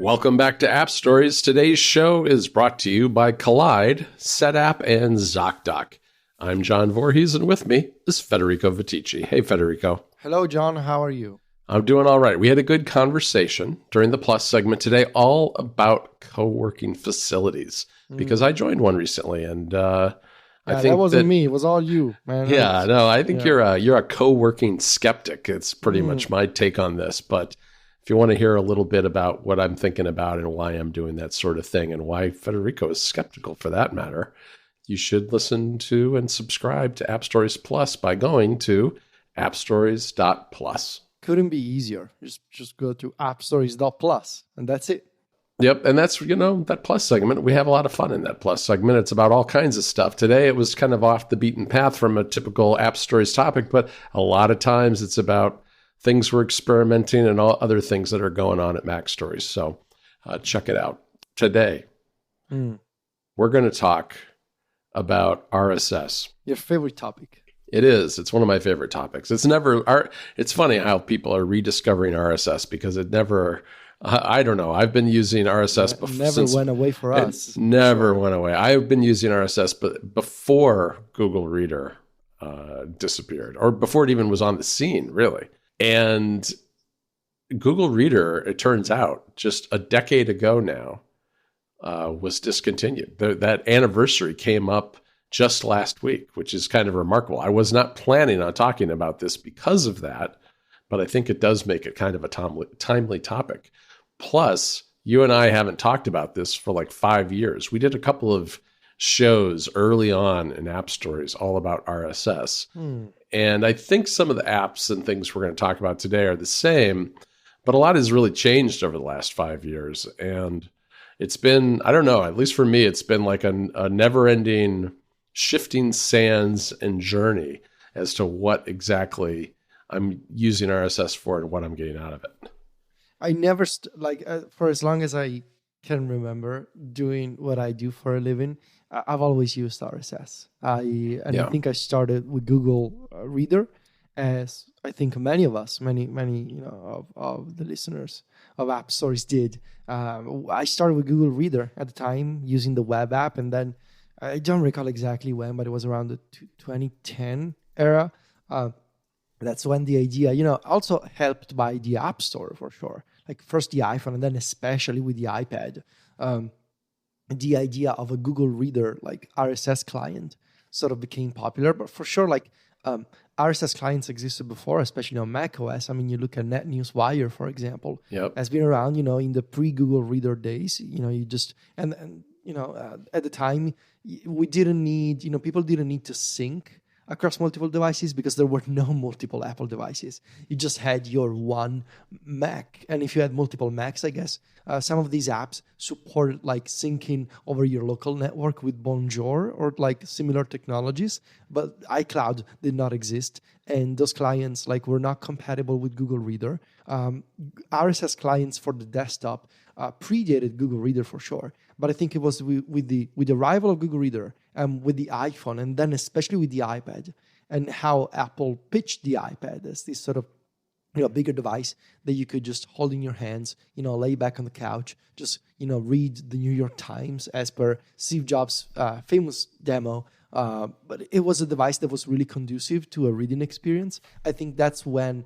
Welcome back to App Stories. Today's show is brought to you by Collide, SetApp, and ZocDoc. I'm John Voorhees, and with me is Federico Viticci. Hey, Federico. Hello, John. How are you? I'm doing all right. We had a good conversation during the Plus segment today all about co-working facilities because I joined one recently, and I think that wasn't me. It was all you, man. Yeah, no, I think you're a co-working skeptic. It's pretty much my take on this, but if you want to hear a little bit about what I'm thinking about and why I'm doing that sort of thing and why Federico is skeptical for that matter, you should listen to and subscribe to App Stories Plus by going to appstories.plus. Couldn't be easier. Just go to appstories.plus and that's it. Yep, and that's, that Plus segment. We have a lot of fun in that Plus segment. It's about all kinds of stuff. Today it was kind of off the beaten path from a typical App Stories topic, but a lot of times it's about things we're experimenting and all other things that are going on at Mac Stories. So check it out. Today, we're going to talk about RSS. Your favorite topic. It is. It's one of my favorite topics. It's funny how people are rediscovering RSS because it never, I don't know. I've been using RSS before. Never went away for us. Never went away. I've been using RSS before Google Reader disappeared, or before it even was on the scene, really. And Google Reader, it turns out, just a decade ago now, was discontinued. That anniversary came up just last week, which is kind of remarkable. I was not planning on talking about this because of that, but I think it does make it kind of a timely topic. Plus, you and I haven't talked about this for like 5 years. We did a couple of shows early on in App Stories all about RSS. And I think some of the apps and things we're going to talk about today are the same, but a lot has really changed over the last 5 years. And it's been, I don't know, at least for me, it's been like a never-ending shifting sands and journey as to what exactly I'm using RSS for and what I'm getting out of it. I never, for as long as I can remember doing what I do for a living, I've always used RSS. I think I started with Google Reader, as I think many of us, many of the listeners of App Stories did. I started with Google Reader at the time using the web app, and then I don't recall exactly when, but it was around the 2010 era. That's when the idea, also helped by the App Store for sure. Like first the iPhone, and then especially with the iPad. The idea of a Google Reader, like RSS client, sort of became popular. But for sure, RSS clients existed before, especially on Mac OS. I mean, you look at NetNewsWire, for example, has been around, in the pre-Google Reader days. At the time, we didn't need, people didn't need to sync across multiple devices because there were no multiple Apple devices. You just had your one Mac. And if you had multiple Macs, I guess, some of these apps supported like syncing over your local network with Bonjour or like similar technologies, but iCloud did not exist. And those clients were not compatible with Google Reader. RSS clients for the desktop predated Google Reader for sure. But I think it was with the arrival of Google Reader and with the iPhone, and then especially with the iPad, and how Apple pitched the iPad as this sort of bigger device that you could just hold in your hands, lay back on the couch, just read the New York Times as per Steve Jobs' famous demo. But it was a device that was really conducive to a reading experience. I think that's when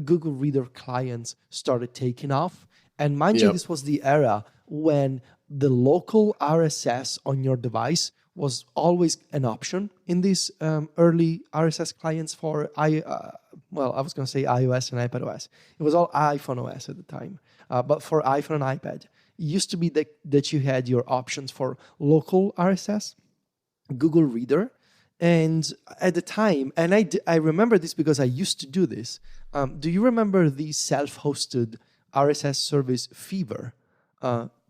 Google Reader clients started taking off. And mind you, this was the era when the local RSS on your device was always an option in these early RSS clients for I was going to say iOS and iPadOS. It was all iPhone OS at the time. But for iPhone and iPad, it used to be that you had your options for local RSS, Google Reader, and at the time, and I remember this because I used to do this. Do you remember the self-hosted RSS service Fever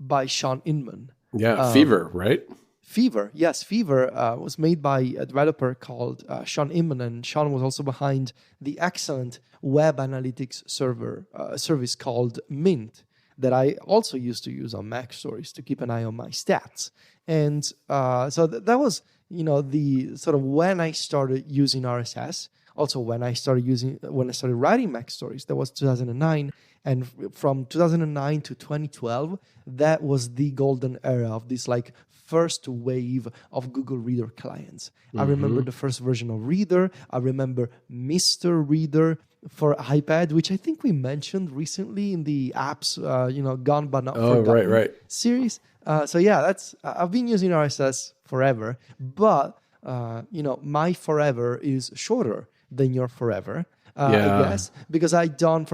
by Sean Inman? Yeah, Fever, right? Fever, yes. Fever was made by a developer called Sean Inman, and Sean was also behind the excellent web analytics service called Mint that I also used to use on Mac Stories to keep an eye on my stats. And so that was, the sort of when I started using RSS. Also, when I started writing Mac Stories, that was 2009. And from 2009 to 2012, that was the golden era of this like first wave of Google Reader clients. I remember the first version of Reader. I remember Mr. Reader for iPad, which I think we mentioned recently in the apps, Gone But Not Forgotten right. series. So yeah, I've been using RSS forever, but my forever is shorter than your forever, I guess, because I don't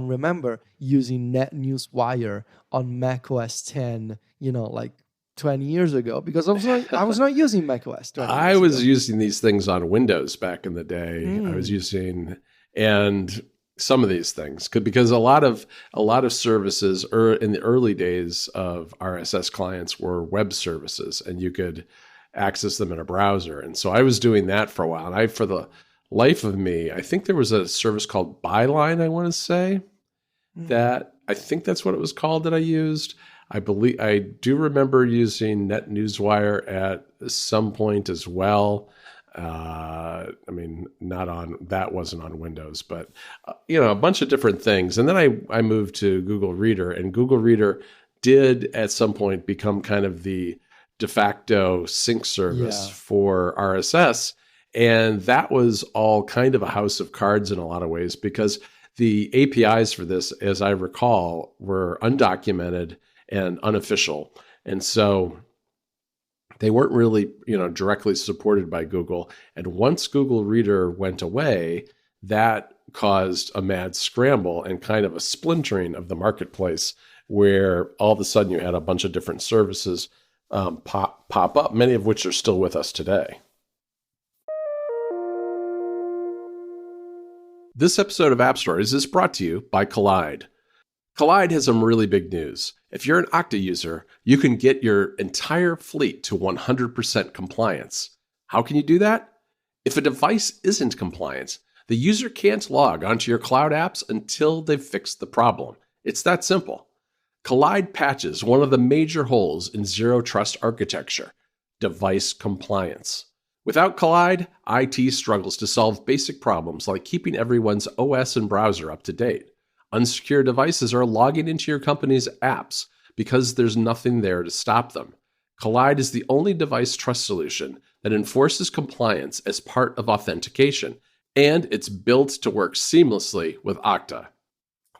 remember using NetNewsWire on Mac OS 10, like 20 years ago, because I was not using Mac OS 20 years I was ago. using these things on Windows back in the day. I was using, and some of these things because a lot of services in the early days of RSS clients were web services, and you could access them in a browser. And so I was doing that for a while. And for the life of me, I think there was a service called Byline, I want to say, that I think that's what it was called that I used. I do remember using NetNewsWire at some point as well. That wasn't on Windows, but a bunch of different things. And then I moved to Google Reader, and Google Reader did at some point become kind of the de facto sync service for RSS. And that was all kind of a house of cards in a lot of ways, because the APIs for this, as I recall, were undocumented and unofficial. And so they weren't really, directly supported by Google. And once Google Reader went away, that caused a mad scramble and kind of a splintering of the marketplace, where all of a sudden you had a bunch of different services pop up, many of which are still with us today. This episode of App Stories is brought to you by Collide. Collide has some really big news. If you're an Okta user, you can get your entire fleet to 100% compliance. How can you do that? If a device isn't compliant, the user can't log onto your cloud apps until they've fixed the problem. It's that simple. Collide patches one of the major holes in zero trust architecture: device compliance. Without Collide, IT struggles to solve basic problems like keeping everyone's OS and browser up to date. Unsecure devices are logging into your company's apps because there's nothing there to stop them. Collide is the only device trust solution that enforces compliance as part of authentication, and it's built to work seamlessly with Okta.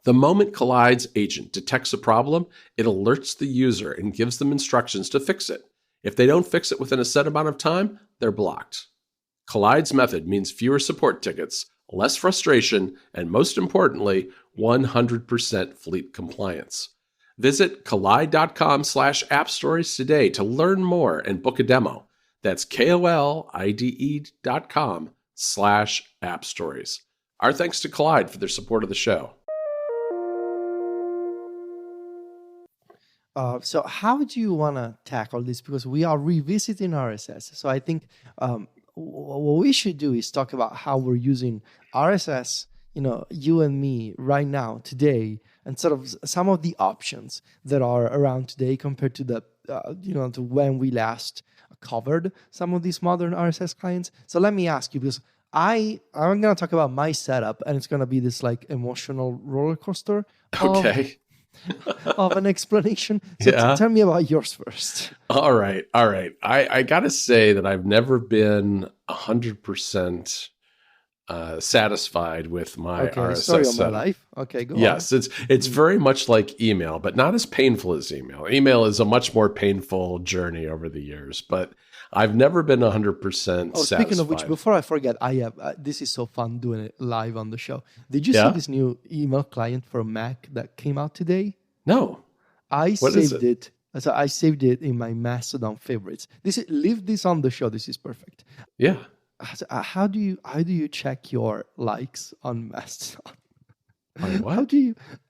The moment Collide's agent detects a problem, it alerts the user and gives them instructions to fix it. If they don't fix it within a set amount of time, they're blocked. Collide's method means fewer support tickets, less frustration, and most importantly, 100% fleet compliance. Visit collide.com/appstories today to learn more and book a demo. That's KOLIDE.com/appstories. Our thanks to Collide for their support of the show. So how do you want to tackle this? Because we are revisiting RSS. So I think what we should do is talk about how we're using RSS, you and me right now, today, and sort of some of the options that are around today compared to the, to when we last covered some of these modern RSS clients. So let me ask you, because I'm going to talk about my setup, and it's going to be this like emotional roller coaster. Okay. Of an explanation. So tell me about yours first. All right. I got to say that I've never been 100% satisfied with my RSS story of setup. my life. Okay, go on. Yes, it's very much like email, but not as painful as email. Email is a much more painful journey over the years, but I've never been 100% satisfied. Speaking of which, before I forget, I have this is so fun doing it live on the show. Did you see this new email client for Mac that came out today? No. I saved it. So I saved it in my Mastodon favorites. Leave this on the show. This is perfect. Yeah. How do you check your likes on Mastodon? What?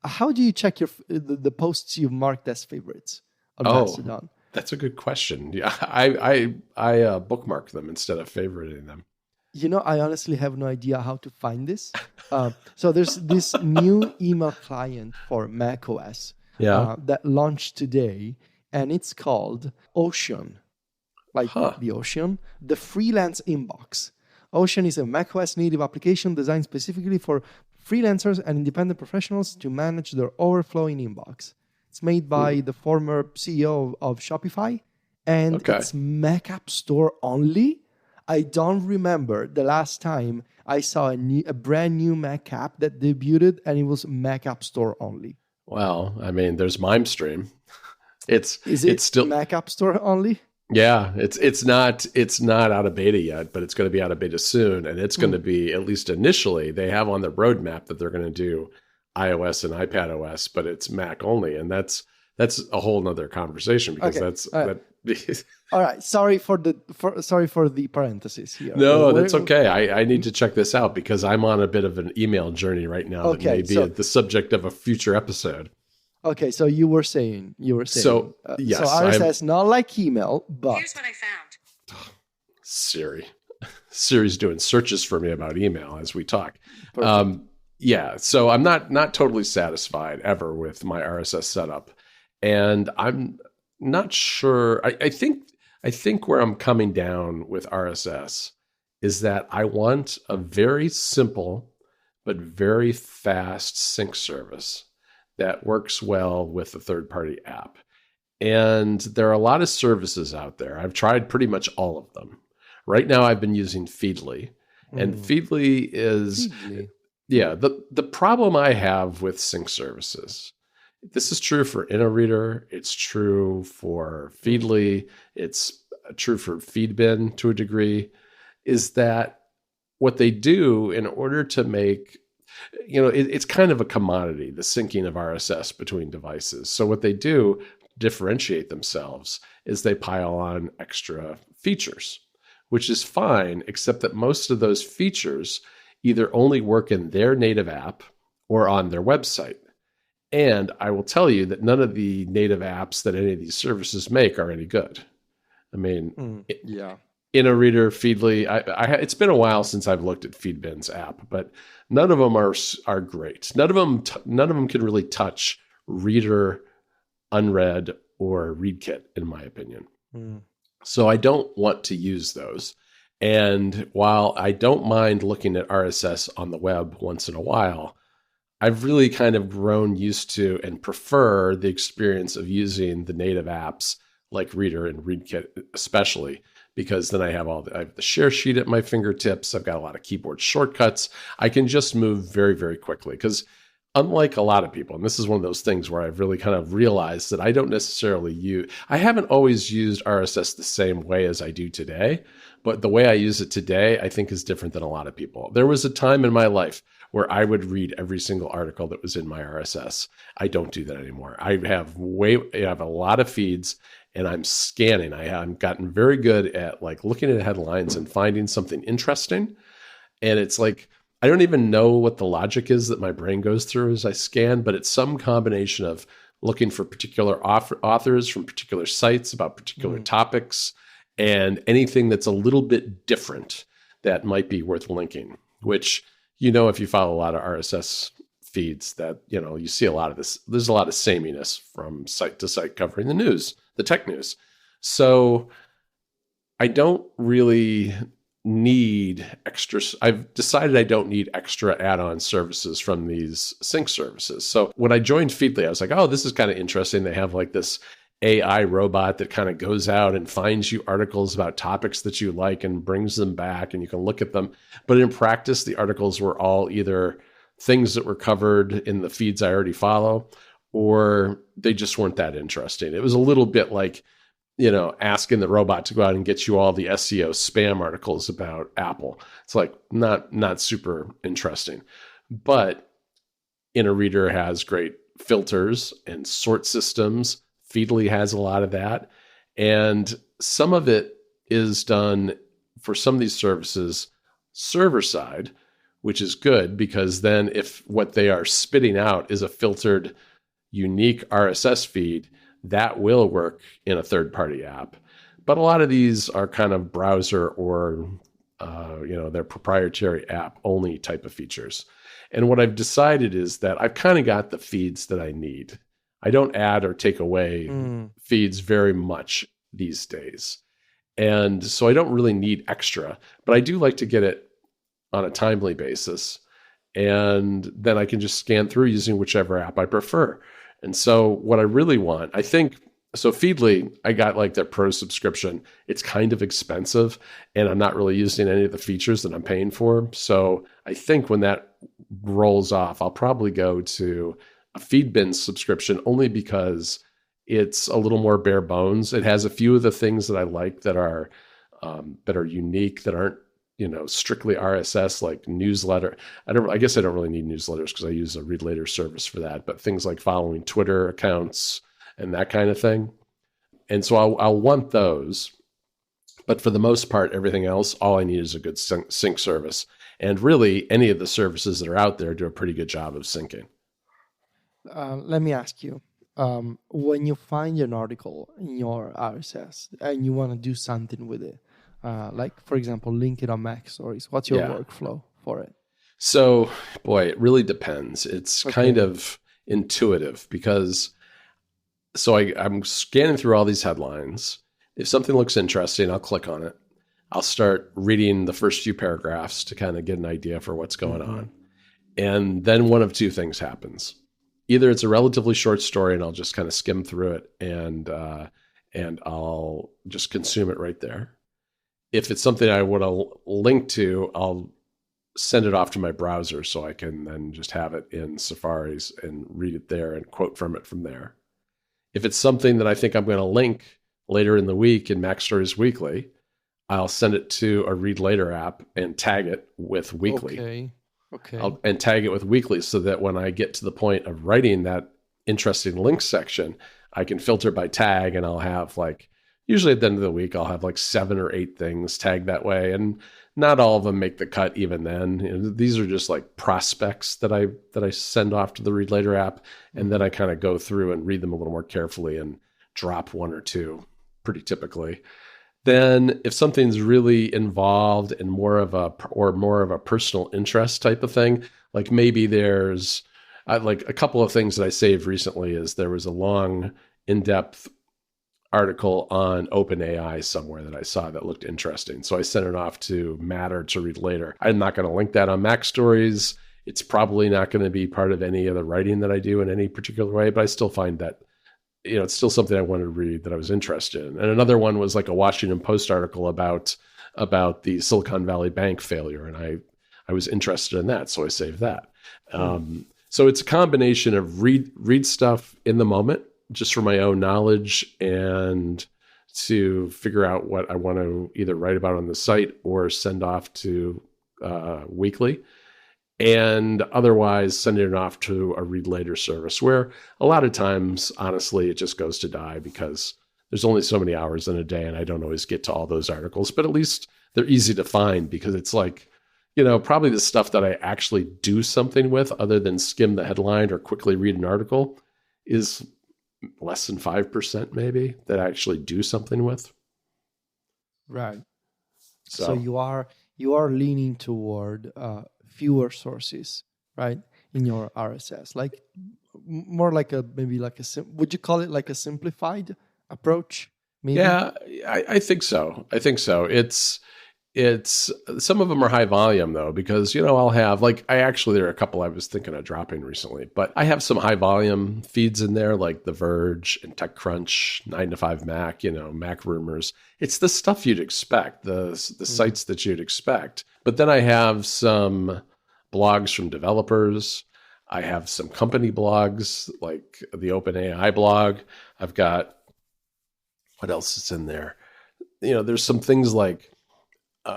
How do you check the posts you've marked as favorites on Mastodon? That's a good question. Yeah, I bookmark them instead of favoriting them. I honestly have no idea how to find this. So there's this new email client for macOS that launched today, and it's called Ocean, like the ocean, the freelance inbox. Ocean is a macOS native application designed specifically for freelancers and independent professionals to manage their overflowing inbox. It's made by the former CEO of Shopify, and it's Mac App Store only. I don't remember the last time I saw a brand new Mac app that debuted and it was Mac App Store only. Well, I mean, there's MimeStream. It's still Mac App Store only? Yeah, it's not out of beta yet, but it's going to be out of beta soon, and it's going to be, at least initially, they have on their roadmap that they're going to do iOS and iPadOS, but it's Mac only, and that's a whole nother conversation because all right. Sorry for the parentheses here. No, that's okay. I need to check this out because I'm on a bit of an email journey right now that may be the subject of a future episode. Okay, so you were saying. Yes. So RSS, not like email, but here's what I found. Siri's doing searches for me about email as we talk. So I'm not totally satisfied ever with my RSS setup, and I'm not sure. I think where I'm coming down with RSS is that I want a very simple but very fast sync service that works well with a third-party app. And there are a lot of services out there. I've tried pretty much all of them. Right now I've been using Feedly. And Feedly is... Yeah, the problem I have with sync services, this is true for InnoReader, it's true for Feedly, it's true for Feedbin to a degree, is that what they do in order to make... it's kind of a commodity, the syncing of RSS between devices. So what they do to differentiate themselves is they pile on extra features, which is fine, except that most of those features either only work in their native app or on their website. And I will tell you that none of the native apps that any of these services make are any good. I mean, InnoReader, Feedly. It's been a while since I've looked at Feedbin's app, but none of them are great. None of them can really touch Reader, Unread, or ReadKit, in my opinion. So I don't want to use those. And while I don't mind looking at RSS on the web once in a while, I've really kind of grown used to and prefer the experience of using the native apps like Reader and ReadKit, especially because then I have the share sheet at my fingertips. I've got a lot of keyboard shortcuts. I can just move very, very quickly because unlike a lot of people, and this is one of those things where I've really kind of realized that I don't necessarily I haven't always used RSS the same way as I do today, but the way I use it today, I think is different than a lot of people. There was a time in my life where I would read every single article that was in my RSS. I don't do that anymore. I have a lot of feeds and I'm scanning. I've gotten very good at like looking at headlines and finding something interesting. And it's like, I don't even know what the logic is that my brain goes through as I scan, but it's some combination of looking for particular authors from particular sites about particular topics and anything that's a little bit different that might be worth linking, which, if you follow a lot of RSS feeds that, you see a lot of this. There's a lot of sameness from site to site covering the news, the tech news. So I don't really need extra. I've decided I don't need extra add-on services from these sync services. So when I joined Feedly, I was like, oh, this is kind of interesting. They have like this AI robot that kind of goes out and finds you articles about topics that you like and brings them back and you can look at them. But in practice, the articles were all either things that were covered in the feeds I already follow, or they just weren't that interesting. It was a little bit like, asking the robot to go out and get you all the SEO spam articles about Apple. It's like not super interesting. But InnoReader has great filters and sort systems. Feedly has a lot of that. And some of it is done for some of these services server side, which is good because then if what they are spitting out is a filtered, unique RSS feed, that will work in a third-party app. But a lot of these are kind of browser or, their proprietary app only type of features. And what I've decided is that I've kind of got the feeds that I need. I don't add or take away feeds very much these days. And so I don't really need extra, but I do like to get it on a timely basis. And then I can just scan through using whichever app I prefer. And so what I really want, I think, so Feedly, I got like their pro subscription. It's kind of expensive and I'm not really using any of the features that I'm paying for. So I think when that rolls off, I'll probably go to a Feedbin subscription only because it's a little more bare bones. It has a few of the things that I like that are unique, that aren't, strictly RSS, like newsletter. I guess I don't really need newsletters because I use a read later service for that, but things like following Twitter accounts and that kind of thing. And so I'll want those. But for the most part, everything else, all I need is a good sync service. And really, any of the services that are out there do a pretty good job of syncing. Let me ask you, when you find an article in your RSS and you want to do something with it, like, for example, link it on Mac Stories, what's your workflow for it? So, boy, it really depends. It's kind of intuitive because I'm scanning through all these headlines. If something looks interesting, I'll click on it. I'll start reading the first few paragraphs to kind of get an idea for what's going on. And then one of two things happens. Either it's a relatively short story and I'll just kind of skim through it and I'll just consume it right there. If it's something I want to link to, I'll send it off to my browser so I can then just have it in Safari's and read it there and quote from it from there. If it's something that I think I'm going to link later in the week in Mac Stories Weekly, I'll send it to a read later app and tag it with Weekly. Okay. And tag it with Weekly so that when I get to the point of writing that interesting links section, I can filter by tag and I'll have usually at the end of the week, I'll have 7 or 8 things tagged that way. And not all of them make the cut even then. These are just prospects that I send off to the read later app. And then I kind of go through and read them a little more carefully and drop 1 or 2 pretty typically. Then if something's really involved in more of a personal interest type of thing, like maybe there's a couple of things that I saved recently is there was a long in-depth article on OpenAI somewhere that I saw that looked interesting. So I sent it off to Matter to read later. I'm not going to link that on Mac Stories. It's probably not going to be part of any of the writing that I do in any particular way, but I still find that it's still something I wanted to read that I was interested in. And another one was a Washington Post article about the Silicon Valley Bank failure. And I was interested in that. So I saved that. So it's a combination of read stuff in the moment, just for my own knowledge and to figure out what I want to either write about on the site or send off to Weekly. And otherwise sending it off to a read later service where a lot of times, honestly, it just goes to die because there's only so many hours in a day and I don't always get to all those articles, but at least they're easy to find because it's probably the stuff that I actually do something with other than skim the headline or quickly read an article is less than 5% maybe that I actually do something with. Right. So you are leaning toward fewer sources, right, in your RSS, more would you call it a simplified approach? Maybe? Yeah, I think so. It's some of them are high volume though, because, I'll have there are a couple I was thinking of dropping recently, but I have some high volume feeds in there like The Verge and TechCrunch, 9 to 5 Mac, Mac Rumors. It's the stuff you'd expect, the sites that you'd expect. But then I have some blogs from developers. I have some company blogs like the OpenAI blog. I've got, what else is in there? There's some things like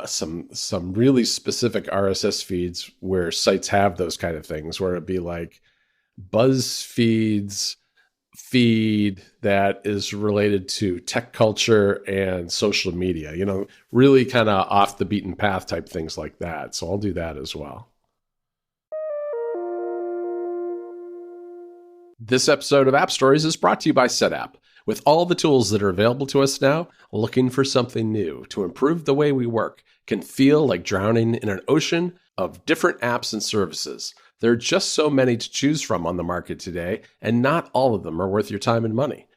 some really specific RSS feeds where sites have those kind of things, where it'd be like BuzzFeed's feed that is related to tech culture and social media, really kind of off the beaten path type things like that. So I'll do that as well. This episode of App Stories is brought to you by SetApp. With all the tools that are available to us now, looking for something new to improve the way we work can feel like drowning in an ocean of different apps and services. There are just so many to choose from on the market today, and not all of them are worth your time and money.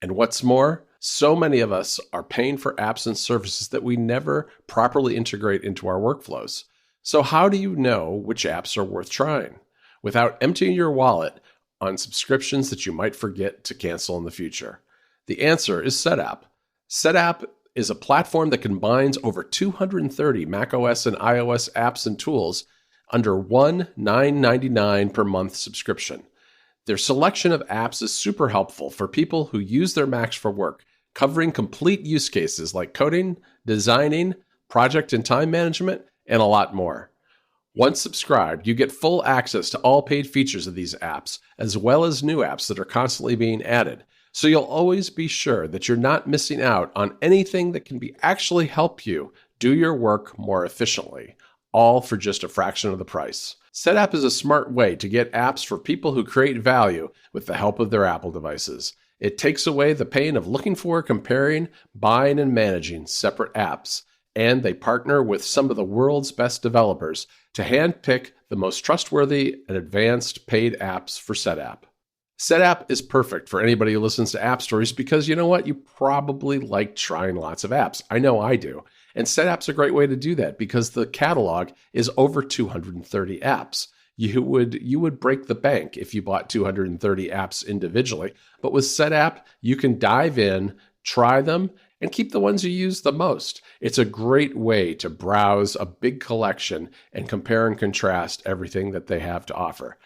And what's more, so many of us are paying for apps and services that we never properly integrate into our workflows. So how do you know which apps are worth trying without emptying your wallet on subscriptions that you might forget to cancel in the future? The answer is SetApp. SetApp is a platform that combines over 230 macOS and iOS apps and tools under one $9.99 per month subscription. Their selection of apps is super helpful for people who use their Macs for work, covering complete use cases like coding, designing, project and time management, and a lot more. Once subscribed, you get full access to all paid features of these apps, as well as new apps that are constantly being added. So you'll always be sure that you're not missing out on anything that can actually help you do your work more efficiently, all for just a fraction of the price. SetApp is a smart way to get apps for people who create value with the help of their Apple devices. It takes away the pain of looking for, comparing, buying, and managing separate apps. And they partner with some of the world's best developers to handpick the most trustworthy and advanced paid apps for SetApp. SetApp is perfect for anybody who listens to App Stories because you know what? You probably like trying lots of apps. I know I do. And SetApp's a great way to do that because the catalog is over 230 apps. You would break the bank if you bought 230 apps individually. But with SetApp, you can dive in, try them, and keep the ones you use the most. It's a great way to browse a big collection and compare and contrast everything that they have to offer.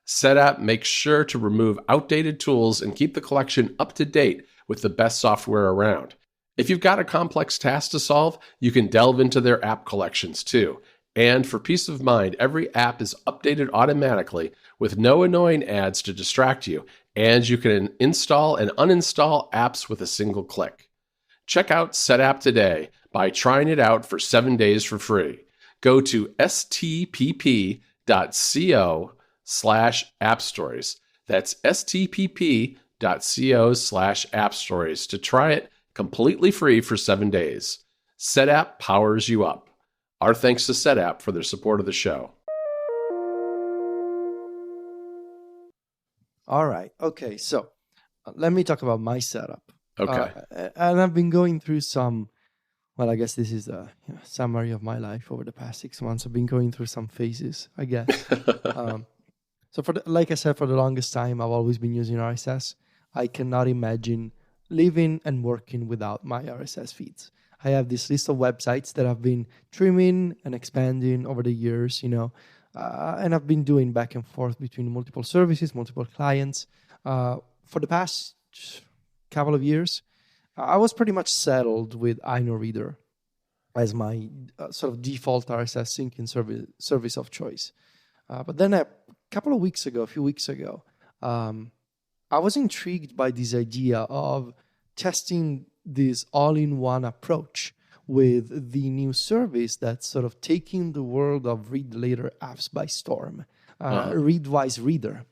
SetApp makes sure to remove outdated tools and keep the collection up to date with the best software around. If you've got a complex task to solve, you can delve into their app collections too. And for peace of mind, every app is updated automatically with no annoying ads to distract you, and you can install and uninstall apps with a single click. Check out SetApp today by trying it out for 7 days for free. Go to stpp.co/appstories. That's stpp.co/appstories to try it completely free for 7 days. SetApp powers you up. Our thanks to SetApp for their support of the show. All right. Okay. So let me talk about my setup. Okay. And I've been going through I guess this is a summary of my life over the past 6 months. I've been going through some phases, I guess. So like I said, for the longest time, I've always been using RSS. I cannot imagine living and working without my RSS feeds. I have this list of websites that I've been trimming and expanding over the years, and I've been doing back and forth between multiple services, multiple clients. For the past couple of years, I was pretty much settled with iNoReader as my sort of default RSS syncing service of choice. But then a few weeks ago, I was intrigued by this idea of testing this all-in-one approach with the new service that's sort of taking the world of read later apps by storm, Readwise Reader.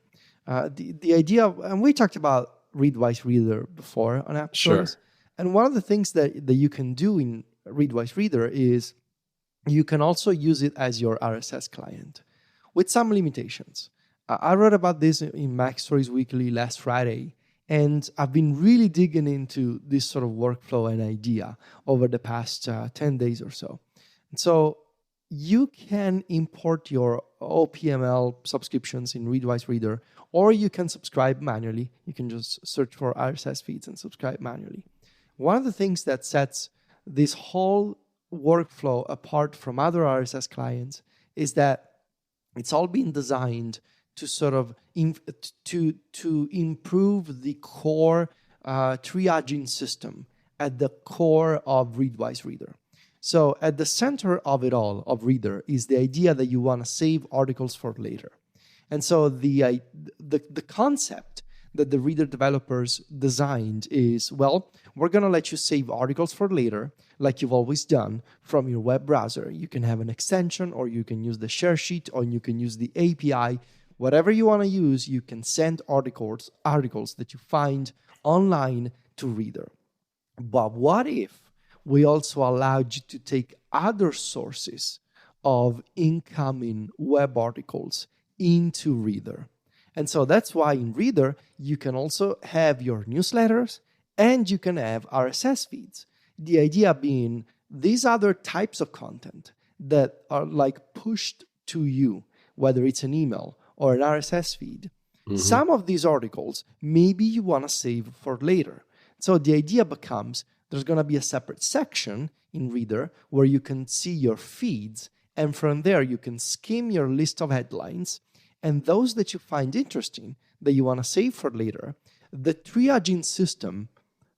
The idea of, and we talked about Readwise Reader before on App Stores. Sure. And one of the things that you can do in Readwise Reader is you can also use it as your RSS client with some limitations. I wrote about this in Mac Stories Weekly last Friday, and I've been really digging into this sort of workflow and idea over the past 10 days or so. And so you can import your OPML subscriptions in Readwise Reader, or you can subscribe manually. You can just search for RSS feeds and subscribe manually. One of the things that sets this whole workflow apart from other RSS clients is that it's all been designed to sort of to improve the core triaging system at the core of Readwise Reader. So at the center of it all, of Reader, is the idea that you want to save articles for later. And so the concept that the Reader developers designed is, well, we're going to let you save articles for later, like you've always done, from your web browser. You can have an extension, or you can use the share sheet, or you can use the API. Whatever you want to use, you can send articles that you find online to Reader. But what if we also allowed you to take other sources of incoming web articles into Reader? And so that's why in Reader, you can also have your newsletters and you can have RSS feeds. The idea being these other types of content that are like pushed to you, whether it's an email or an RSS feed. Some of these articles, maybe you want to save for later. So the idea becomes there's going to be a separate section in Reader where you can see your feeds, and from there you can skim your list of headlines, and those that you find interesting that you want to save for later, the triaging system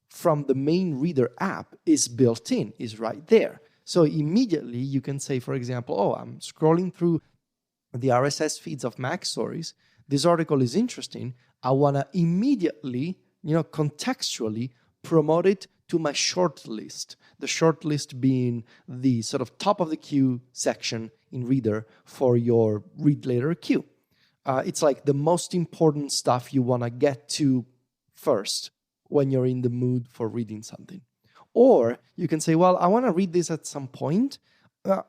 from the main Reader app is built in, is right there. So immediately you can say, for example, oh, I'm scrolling through the RSS feeds of Mac Stories. This article is interesting. I want to immediately, contextually promote it to my short list. The short list being the sort of top of the queue section in Reader for your read later queue. It's like the most important stuff you want to get to first when you're in the mood for reading something. Or you can say, well, I want to read this at some point.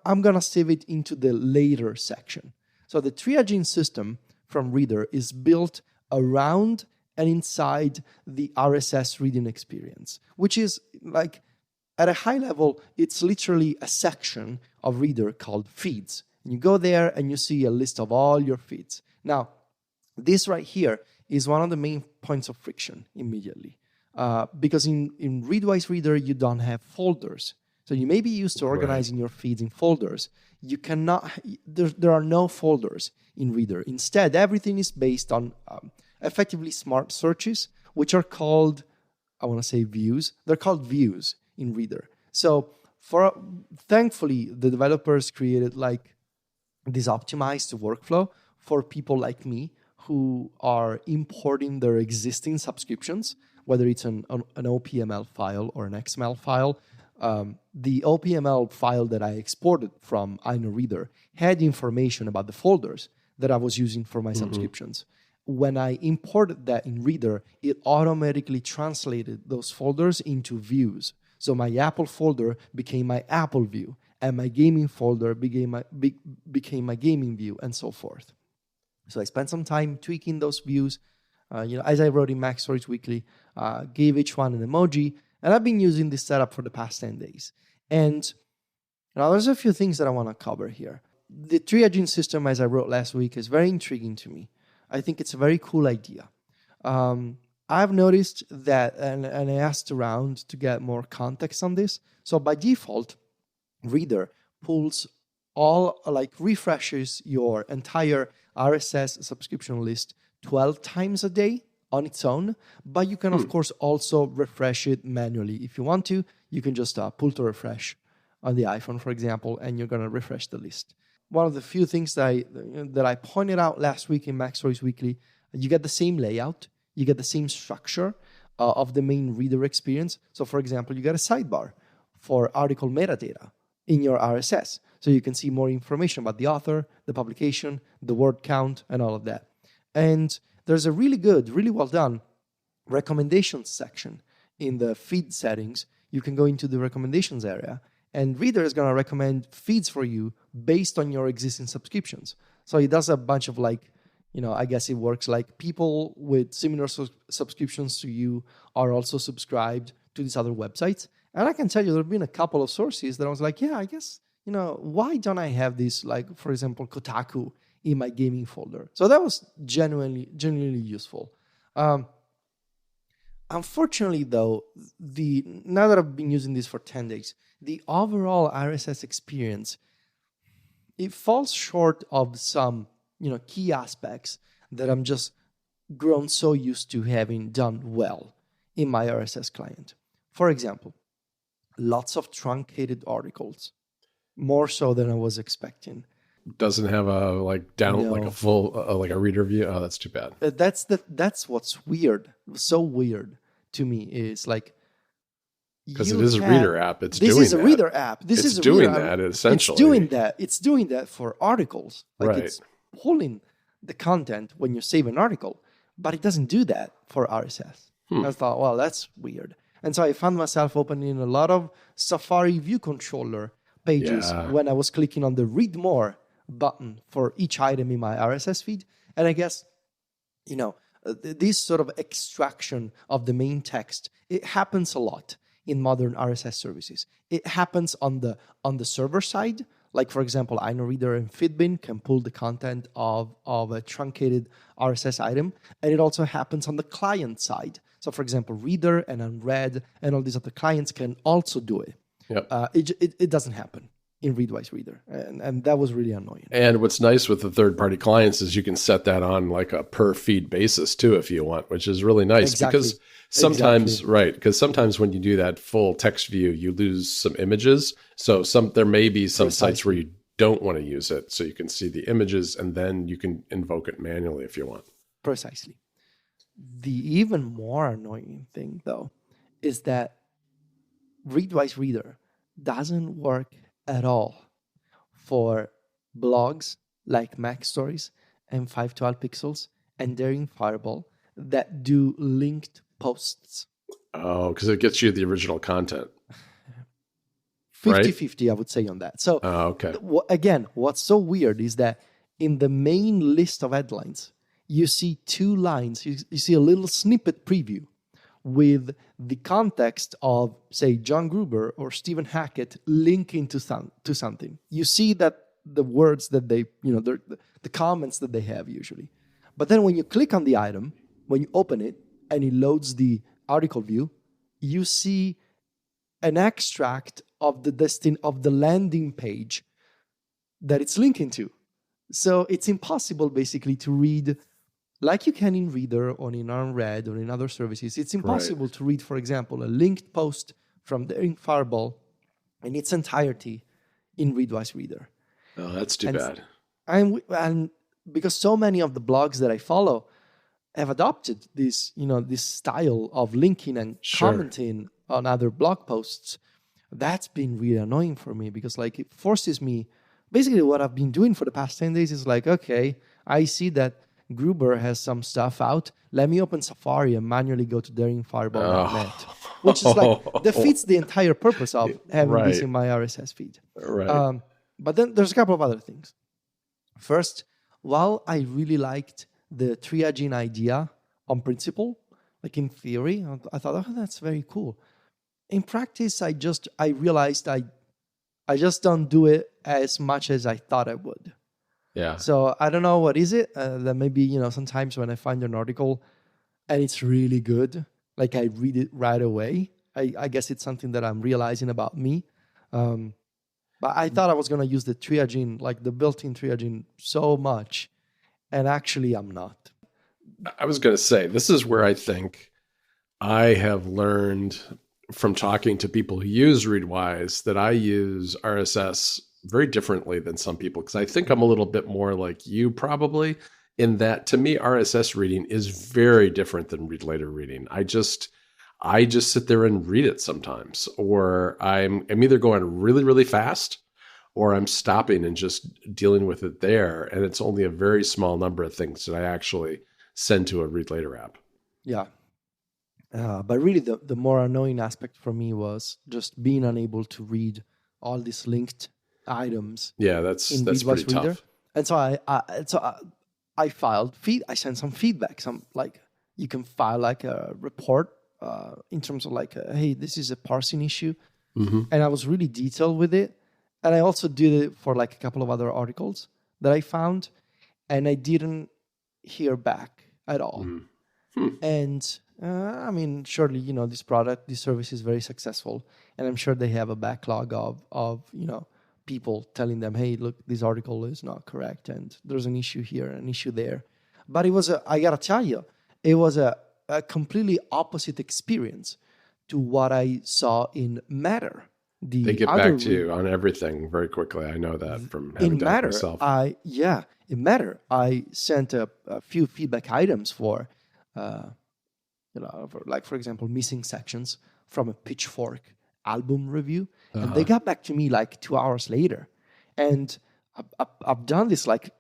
I'm going to save it into the later section. So the triaging system from Reader is built around and inside the RSS reading experience, which is like, at a high level, it's literally a section of Reader called feeds. And you go there and you see a list of all your feeds. Now, this right here is one of the main points of friction immediately. Because in Readwise Reader, you don't have folders. So you may be used to organizing your feeds in folders. You cannot, there are no folders in Reader. Instead, everything is based on effectively smart searches, which are called, I want to say views. They're called views in Reader. So thankfully, the developers created like this optimized workflow for people like me who are importing their existing subscriptions, whether it's an OPML file or an XML file. The OPML file that I exported from iKnowReader had information about the folders that I was using for my subscriptions. When I imported that in Reader, it automatically translated those folders into views. So my Apple folder became my Apple view, and my gaming folder became my gaming view, and so forth. So I spent some time tweaking those views. As I wrote in Mac Stories Weekly, gave each one an emoji, and I've been using this setup for the past 10 days. And there's a few things that I want to cover here. The triaging system, as I wrote last week, is very intriguing to me. I think it's a very cool idea. I've noticed that, and I asked around to get more context on this. So by default, Reader pulls refreshes your entire RSS subscription list 12 times a day on its own, but you can, of course, also refresh it manually. If you want to, you can just pull to refresh on the iPhone, for example, and you're going to refresh the list. One of the few things that I pointed out last week in Mac Stories Weekly, you get the same layout, you get the same structure of the main Reader experience. So, for example, you get a sidebar for article metadata in your RSS. So you can see more information about the author, the publication, the word count, and all of that. And there's a really good, really well done recommendations section in the feed settings. You can go into the recommendations area, and Reader is going to recommend feeds for you based on your existing subscriptions. So it does a bunch of I guess it works like people with similar subscriptions to you are also subscribed to these other websites. And I can tell you there have been a couple of sources that I was like, yeah, I guess, why don't I have this, like, for example, Kotaku in my gaming folder? So that was genuinely useful. Unfortunately, though, now that I've been using this for 10 days, the overall RSS experience, it falls short of some, key aspects that I'm just grown so used to having done well in my RSS client. For example, lots of truncated articles, more so than I was expecting. Doesn't have a full a reader view. Oh, that's too bad. That's what's weird. So weird to me is like, because it is a reader app. This is a reader app. It's doing that essentially. It's doing that for articles. Like it's pulling the content when you save an article, but it doesn't do that for RSS. I thought, well, that's weird. And so I found myself opening a lot of Safari View Controller pages when I was clicking on the Read More button for each item in my RSS feed. And I guess, this sort of extraction of the main text, it happens a lot in modern RSS services. It happens on the server side, Like, for example, iNoReader and Fitbin can pull the content of a truncated RSS item, and it also happens on the client side. So, for example, Reader and Unread and all these other clients can also do it. Yep. It doesn't happen in Readwise Reader, and that was really annoying. And what's nice with the third-party clients is you can set that on like a per feed basis too, if you want, which is really nice. Exactly. Because sometimes, right? Because sometimes when you do that full text view, you lose some images. So there may be some sites where you don't want to use it, so you can see the images, and then you can invoke it manually if you want. Precisely. The even more annoying thing, though, is that Readwise Reader doesn't work at all for blogs like Mac Stories and 512 Pixels and Daring Fireball that do linked posts. Oh, because it gets you the original content. 50-50, I would say, on that. So, okay. Again, what's so weird is that in the main list of headlines, you see two lines. You see a little snippet preview with the context of, say, John Gruber or Stephen Hackett linking to something. You see that the words that they, the comments that they have usually. But then when you click on the item, when you open it and it loads the article view, you see an extract of the landing page that it's linking to. So it's impossible basically to read like you can in Reader or in Unread or in other services. It's impossible to read, for example, a linked post from Daring Fireball in its entirety in Readwise Reader. Oh, that's too bad. And because so many of the blogs that I follow have adopted this, this style of linking and commenting on other blog posts, that's been really annoying for me because it forces me. Basically, what I've been doing for the past 10 days is okay, I see that Gruber has some stuff out. Let me open Safari and manually go to daringfireball.net, which is defeats the entire purpose of having this in my RSS feed. Right. But then there's a couple of other things. First, while I really liked the triaging idea on principle, in theory, I thought, that's very cool. In practice, I realized I just don't do it as much as I thought I would. Yeah. So I don't know what is it. That maybe, sometimes when I find an article and it's really good, I read it right away. I guess it's something that I'm realizing about me. But I thought I was going to use the triaging, the built-in triaging so much. And actually, I'm not. I was going to say, this is where I think I have learned from talking to people who use Readwise that I use RSS very differently than some people, because I think I'm a little bit more like you probably, in that to me RSS reading is very different than read later reading. I just sit there and read it sometimes, or I'm either going really, really fast or I'm stopping and just dealing with it there. And it's only a very small number of things that I actually send to a read later app. Yeah. But really the more annoying aspect for me was just being unable to read all these linked items. Yeah, that's pretty tough. And so I filed I sent some feedback. Some you can file a report in terms of hey, this is a parsing issue. Mm-hmm. And I was really detailed with it. And I also did it for a couple of other articles that I found, and I didn't hear back at all. Mm-hmm. And surely, this service is very successful, and I'm sure they have a backlog of people telling them, hey, look, this article is not correct, and there's an issue here, an issue there. But it was I gotta tell you, it was a completely opposite experience to what I saw in Matter. They get back to you on everything very quickly. I know that from having done it myself. In Matter, I sent a few feedback items for, for example, missing sections from a Pitchfork album review, and they got back to me 2 hours later. And I've done this like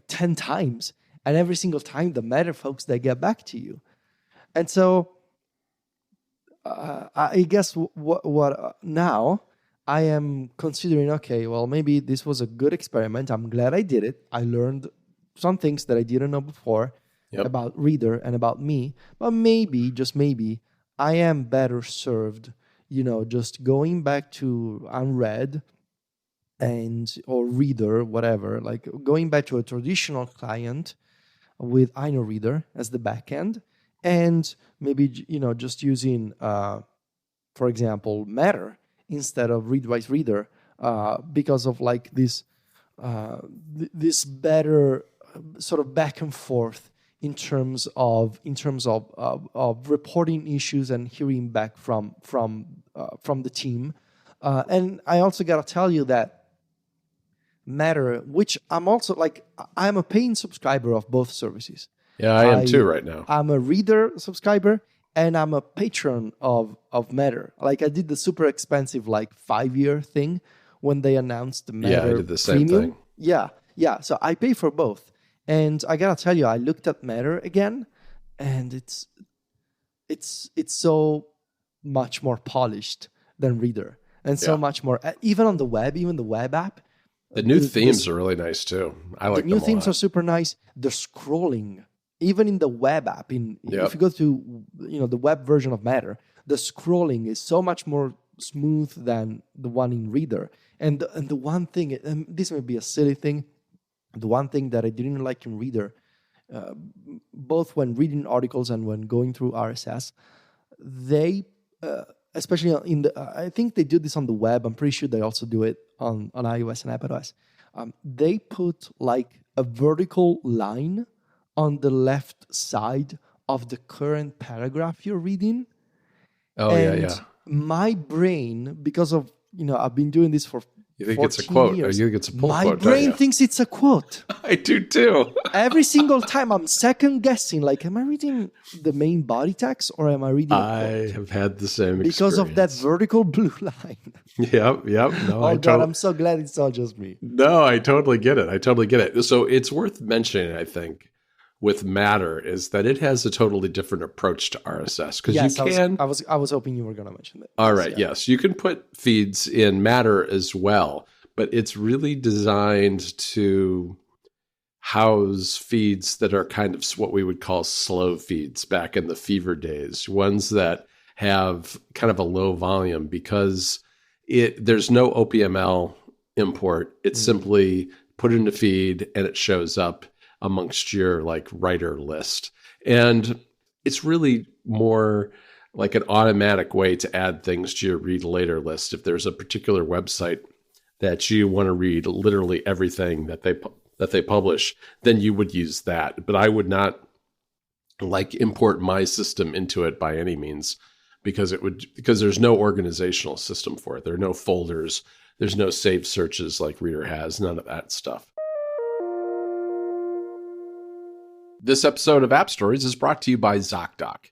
10 times, and every single time the Matter folks, they get back to you. And so I guess what now I am considering, okay, well, maybe this was a good experiment. I'm glad I did it. I learned some things that I didn't know before about Reader and about me. But maybe, just maybe, I am better served, just going back to Unread or reader, whatever, like going back to a traditional client with iNoReader as the backend, and maybe just using, for example, Matter instead of read-write-reader, because of like this better sort of back and forth in terms of reporting issues and hearing back from the team. And I also gotta tell you that Matter, which I'm also like, I'm a paying subscriber of both services. Yeah, I am too right now. I'm a reader subscriber and I'm a patron of Matter. Like I did the super expensive like 5-year thing when they announced the Matter. Yeah, I did the same thing. Yeah. So I pay for both. And I gotta tell you, I looked at Matter again, and it's so much more polished than Reader, and so much more. Even on the web, even the web app, the new themes are really nice too. I like the new themes are super nice. The scrolling, even in the web app, if you go to the web version of Matter, the scrolling is so much more smooth than the one in Reader. And the one thing, and this may be a silly thing, the one thing that I didn't like in Reader, both when reading articles and when going through RSS, they, especially I think they do this on the web. I'm pretty sure they also do it on iOS and iPadOS. They put like a vertical line on the left side of the current paragraph you're reading. Oh, yeah. My brain, because of, I've been doing this for you think it's a quote? Years, or you think it's a pull my quote? My brain thinks it's a quote. I do too. Every single time I'm second guessing, like, am I reading the main body text or am I reading a quote? I have had the same because experience. of that vertical blue line. Yep. No, God, I'm so glad it's not just me. No, I totally get it. So it's worth mentioning, I think, with Matter is that it has a totally different approach to RSS because you can. I was hoping you were going to mention that. All right, yes, you can put feeds in Matter as well, but it's really designed to house feeds that are kind of what we would call slow feeds back in the Fever days, ones that have kind of a low volume because there's no OPML import. It's simply put in a feed and it shows up amongst your like writer list. And it's really more like an automatic way to add things to your read later list. If there's a particular website that you want to read literally everything that they publish, then you would use that. But I would not like import my system into it by any means because there's no organizational system for it. There are no folders. There's no saved searches like Reader has, none of that stuff. This episode of App Stories is brought to you by ZocDoc.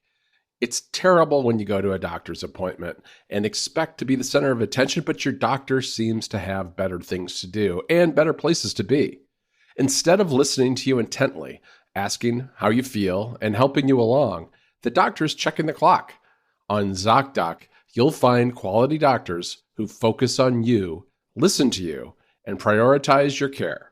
It's terrible when you go to a doctor's appointment and expect to be the center of attention, but your doctor seems to have better things to do and better places to be. Instead of listening to you intently, asking how you feel, and helping you along, the doctor's checking the clock. On ZocDoc, you'll find quality doctors who focus on you, listen to you, and prioritize your care.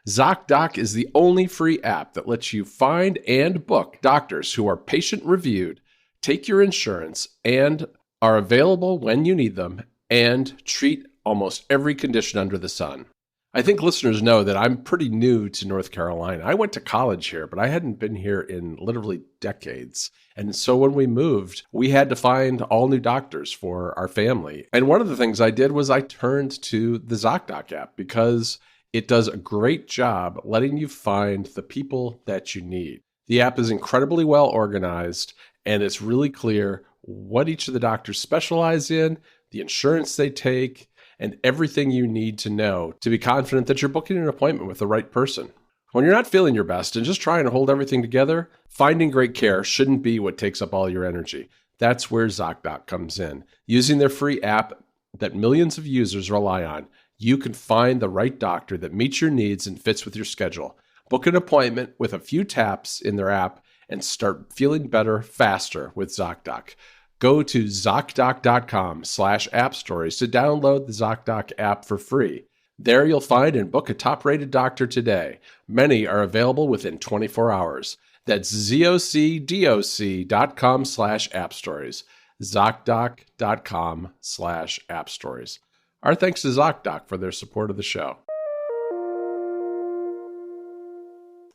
ZocDoc is the only free app that lets you find and book doctors who are patient-reviewed, take your insurance, and are available when you need them, and treat almost every condition under the sun. I think listeners know that I'm pretty new to North Carolina. I went to college here, but I hadn't been here in literally decades. And so when we moved, we had to find all new doctors for our family. And one of the things I did was I turned to the ZocDoc app because it does a great job letting you find the people that you need. The app is incredibly well organized, and it's really clear what each of the doctors specialize in, the insurance they take, and everything you need to know to be confident that you're booking an appointment with the right person. When you're not feeling your best and just trying to hold everything together, finding great care shouldn't be what takes up all your energy. That's where ZocDoc comes in. Using their free app that millions of users rely on, you can find the right doctor that meets your needs and fits with your schedule. Book an appointment with a few taps in their app and start feeling better faster with ZocDoc. Go to ZocDoc.com/appstories to download the ZocDoc app for free. There you'll find and book a top-rated doctor today. Many are available within 24 hours. That's ZocDoc.com/appstories. ZocDoc.com/appstories. Our thanks to ZocDoc for their support of the show.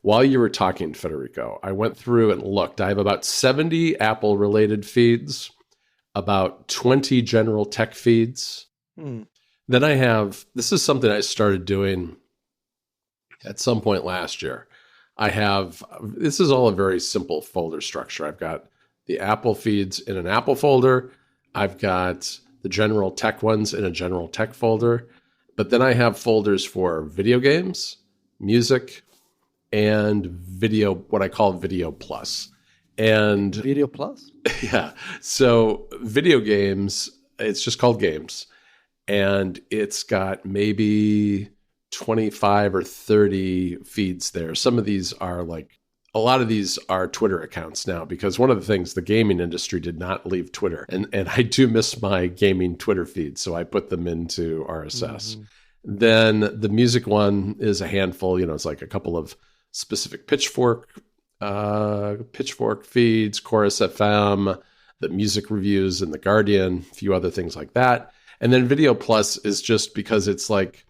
While you were talking, Federico, I went through and looked. I have about 70 Apple-related feeds, about 20 general tech feeds. Then I have, this is something I started doing at some point last year. This is all a very simple folder structure. I've got the Apple feeds in an Apple folder. I've got the general tech ones in a general tech folder. But then I have folders for video games, music, and video, what I call Video Plus. And Video Plus? Yeah. So video games, it's just called games. And it's got maybe 25 or 30 feeds there. Some of these are a lot of these are Twitter accounts now, because one of the things, the gaming industry did not leave Twitter. And I do miss my gaming Twitter feed, so I put them into RSS. Then the music one is a handful, it's like a couple of specific Pitchfork feeds, Chorus FM, the music reviews in The Guardian, a few other things like that. And then Video Plus is just because it's like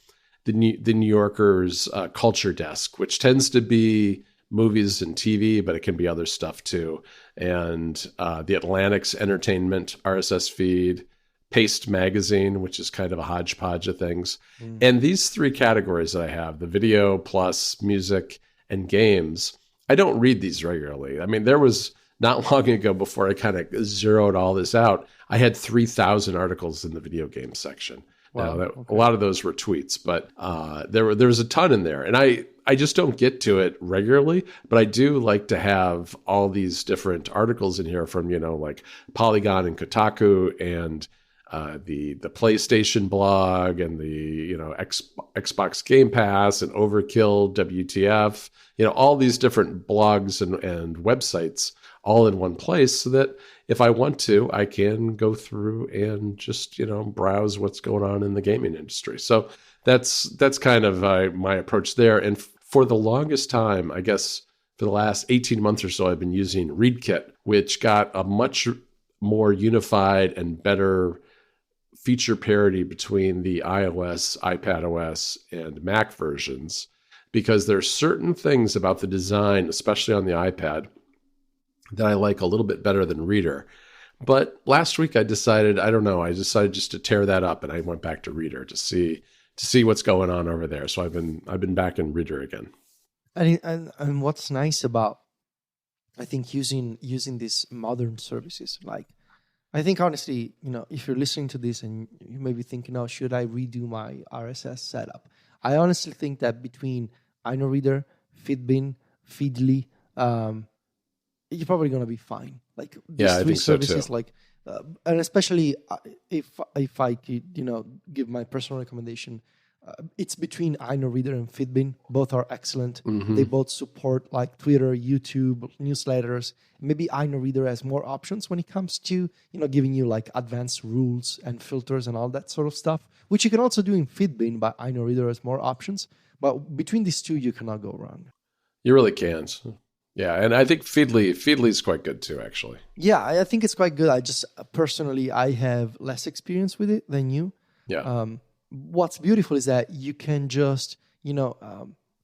the New Yorker's culture desk, which tends to be movies and TV, but it can be other stuff too. And the Atlantic's entertainment RSS feed, Paste Magazine, which is kind of a hodgepodge of things. And these three categories that I have, the Video Plus, music, and games, I don't read these regularly. I mean, there was not long ago, before I kind of zeroed all this out, I had 3,000 articles in the video game section. Wow, now, a lot of those were tweets, but there was a ton in there. And I just don't get to it regularly, but I do like to have all these different articles in here from, like Polygon and Kotaku and the PlayStation blog and the Xbox Game Pass and Overkill, WTF, all these different blogs and websites all in one place, so that if I want to, I can go through and just browse what's going on in the gaming industry. So that's kind of my approach there. And for the longest time, I guess for the last 18 months or so, I've been using ReadKit, which got a much more unified and better feature parity between the iOS, iPadOS, and Mac versions, because there are certain things about the design, especially on the iPad, that I like a little bit better than Reader. But last week I decided just to tear that up, and I went back to Reader to see what's going on over there. So I've been back in Reader again. And what's nice about, I think, using these modern services, I think honestly, if you're listening to this and you may be thinking, oh, should I redo my RSS setup? I honestly think that between iNoReader, Feedbin, Feedly, you're probably going to be fine. These three services, so and especially if I could, give my personal recommendation, it's between iNoReader and Feedbin. Both are excellent. They both support Twitter, YouTube, newsletters. Maybe iNoReader has more options when it comes to, giving you advanced rules and filters and all that sort of stuff, which you can also do in Feedbin, but iNoReader has more options. But between these two, you cannot go wrong. You really can't. Yeah, and I think Feedly is quite good too, actually. Yeah, I think it's quite good. I just personally, I have less experience with it than you. Yeah. What's beautiful is that you can just,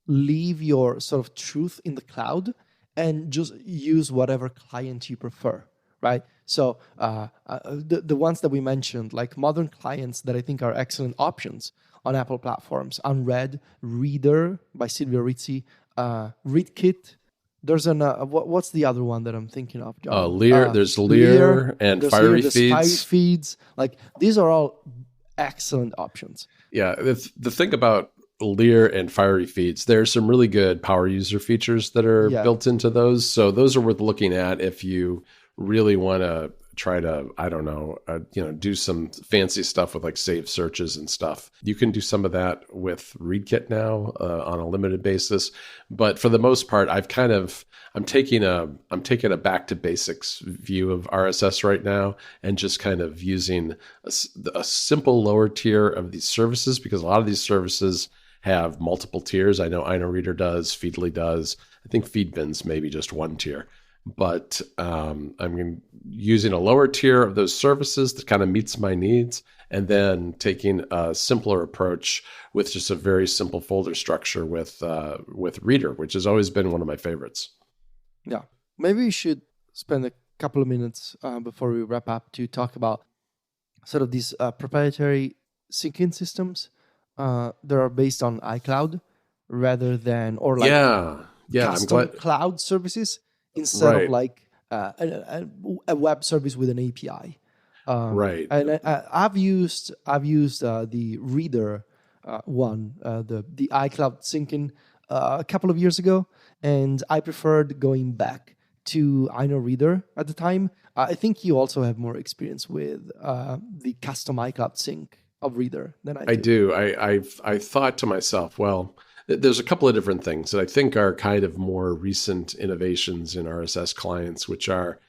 leave your sort of truth in the cloud and just use whatever client you prefer, right? So the ones that we mentioned, modern clients that I think are excellent options on Apple platforms, Unread, Reader by Silvio Rizzi, ReadKit. There's what's the other one that I'm thinking of, John? Lear. There's Lear and Fiery Feeds. Fiery Feeds. These are all excellent options. Yeah. The thing about Lear and Fiery Feeds, there's some really good power user features that are built into those. So those are worth looking at if you really want to try to, do some fancy stuff with save searches and stuff. You can do some of that with ReadKit now on a limited basis. But for the most part, I'm taking a back to basics view of RSS right now, and just kind of using a simple lower tier of these services, because a lot of these services have multiple tiers. I know iNoReader does, Feedly does. I think Feedbin's maybe just one tier. but I'm using a lower tier of those services that kind of meets my needs, and then taking a simpler approach with just a very simple folder structure with Reader, which has always been one of my favorites. Yeah, maybe we should spend a couple of minutes before we wrap up to talk about sort of these proprietary syncing systems that are based on iCloud rather than, or like custom cloud services instead of like a web service with an API. Right. And I've used the Reader one, the iCloud syncing a couple of years ago, and I preferred going back to Reader at the time. I think you also have more experience with the custom iCloud sync of Reader than I do. I thought to myself, well, there's a couple of different things that I think are kind of more recent innovations in RSS clients, which are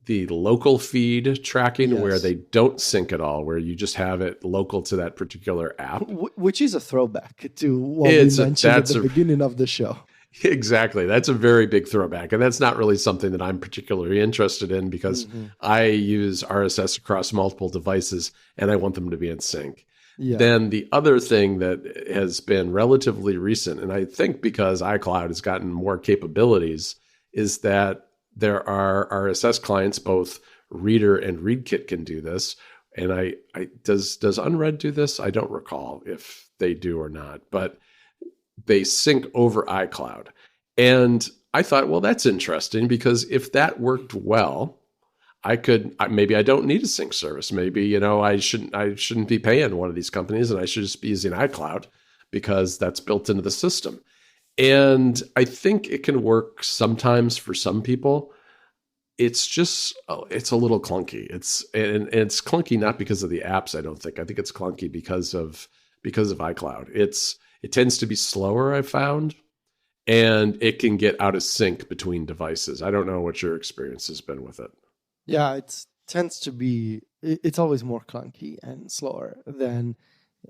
the local feed tracking, where they don't sync at all, where you just have it local to that particular app. Which is a throwback to what we mentioned at the beginning of the show. Exactly. That's a very big throwback. And that's not really something that I'm particularly interested in, because I use RSS across multiple devices and I want them to be in sync. Yeah. Then the other thing that has been relatively recent, and I think because iCloud has gotten more capabilities, is that there are RSS clients, both Reader and ReadKit can do this. And does Unread do this? I don't recall if they do or not, but they sync over iCloud. And I thought, well, that's interesting, because if that worked well, maybe I don't need a sync service. Maybe, I shouldn't be paying one of these companies, and I should just be using iCloud because that's built into the system. And I think it can work sometimes for some people. It's just, it's a little clunky. It's clunky not because of the apps, I don't think. I think it's clunky because of iCloud. It tends to be slower, I've found, and it can get out of sync between devices. I don't know what your experience has been with it. Yeah, it tends to be, it's always more clunky and slower than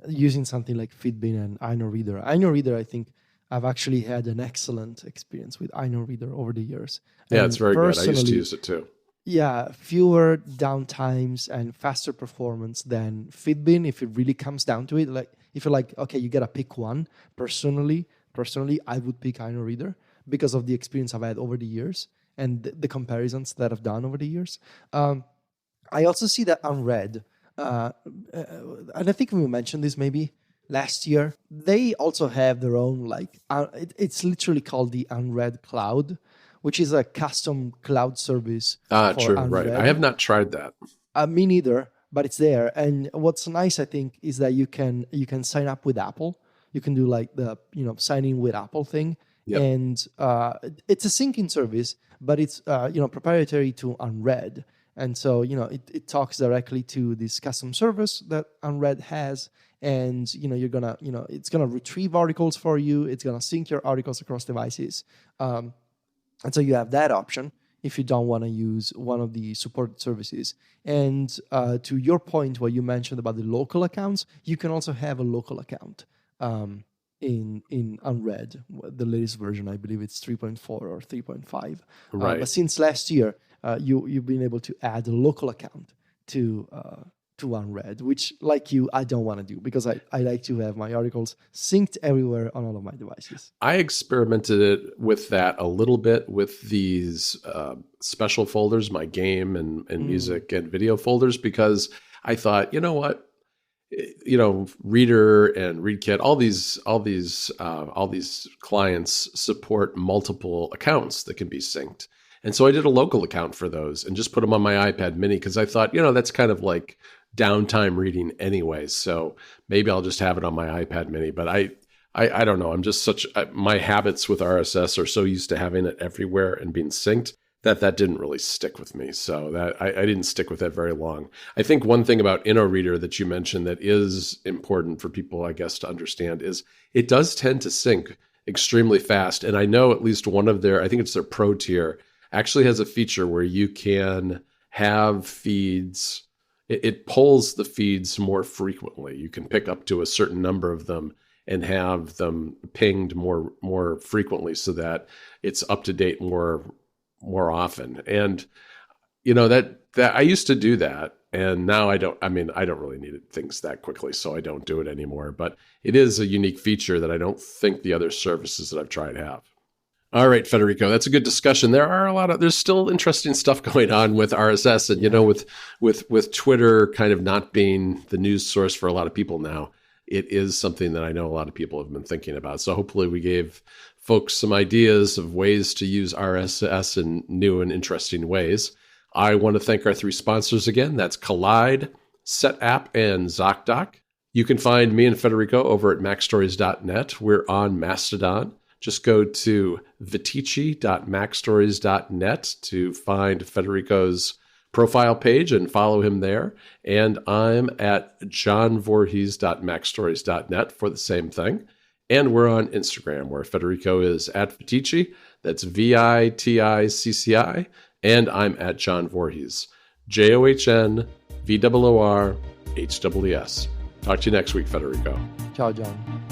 using something like Fitbin and iNoReader. iNoReader, I think I've actually had an excellent experience with iNoReader over the years. Yeah, it's very good. I used to use it too. Yeah, fewer downtimes and faster performance than Fitbin if it really comes down to it. Like, if you're like, okay, you gotta pick one. Personally, I would pick iNoReader because of the experience I've had over the years and the comparisons that I've done over the years. I also see that Unread, and I think we mentioned this maybe last year, they also have their own, like, it's literally called the Unread Cloud, which is a custom cloud service. True, Unread. Right. I have not tried that. Me neither, but it's there. And what's nice, I think, is that you can sign up with Apple. You can do like the sign in with Apple thing. Yep. And it's a syncing service, but it's proprietary to Unread. And so it talks directly to this custom service that Unread has, and you're gonna it's gonna retrieve articles for you. It's gonna sync your articles across devices, and so you have that option if you don't want to use one of the supported services. And to your point, what you mentioned about the local accounts, you can also have a local account in Unread. The latest version, I believe it's 3.4 or 3.5. Right. But since last year, you've been able to add a local account to Unread, which, like you, I don't want to do, because I like to have my articles synced everywhere on all of my devices. I experimented with that a little bit with these special folders, my game and music and video folders, because I thought, you know what? Reader and ReadKit, all these clients support multiple accounts that can be synced. And so I did a local account for those and just put them on my iPad mini, because I thought, that's kind of like downtime reading anyway. So maybe I'll just have it on my iPad mini. But I don't know. I'm just my habits with RSS are so used to having it everywhere and being synced that didn't really stick with me. So that I didn't stick with that very long. I think one thing about InnoReader that you mentioned that is important for people, I guess, to understand is it does tend to sync extremely fast. And I know at least one of I think it's their Pro tier, actually has a feature where you can have feeds. It pulls the feeds more frequently. You can pick up to a certain number of them and have them pinged more frequently, so that it's up to date more more often. And, that I used to do that. And now I don't really need things that quickly, so I don't do it anymore. But it is a unique feature that I don't think the other services that I've tried have. All right, Federico, that's a good discussion. There's still interesting stuff going on with RSS, and with Twitter kind of not being the news source for a lot of people now, it is something that I know a lot of people have been thinking about. So hopefully we gave folks some ideas of ways to use RSS in new and interesting ways. I want to thank our 3 sponsors again. That's Collide, SetApp, and ZocDoc. You can find me and Federico over at macstories.net. We're on Mastodon. Just go to vitici.macstories.net to find Federico's profile page and follow him there. And I'm at johnvorhees.macstories.net for the same thing. And we're on Instagram, where Federico is at Vitici. That's VITICCI. And I'm at John Voorhees, JOHNVOORHWES. Talk to you next week, Federico. Ciao, John.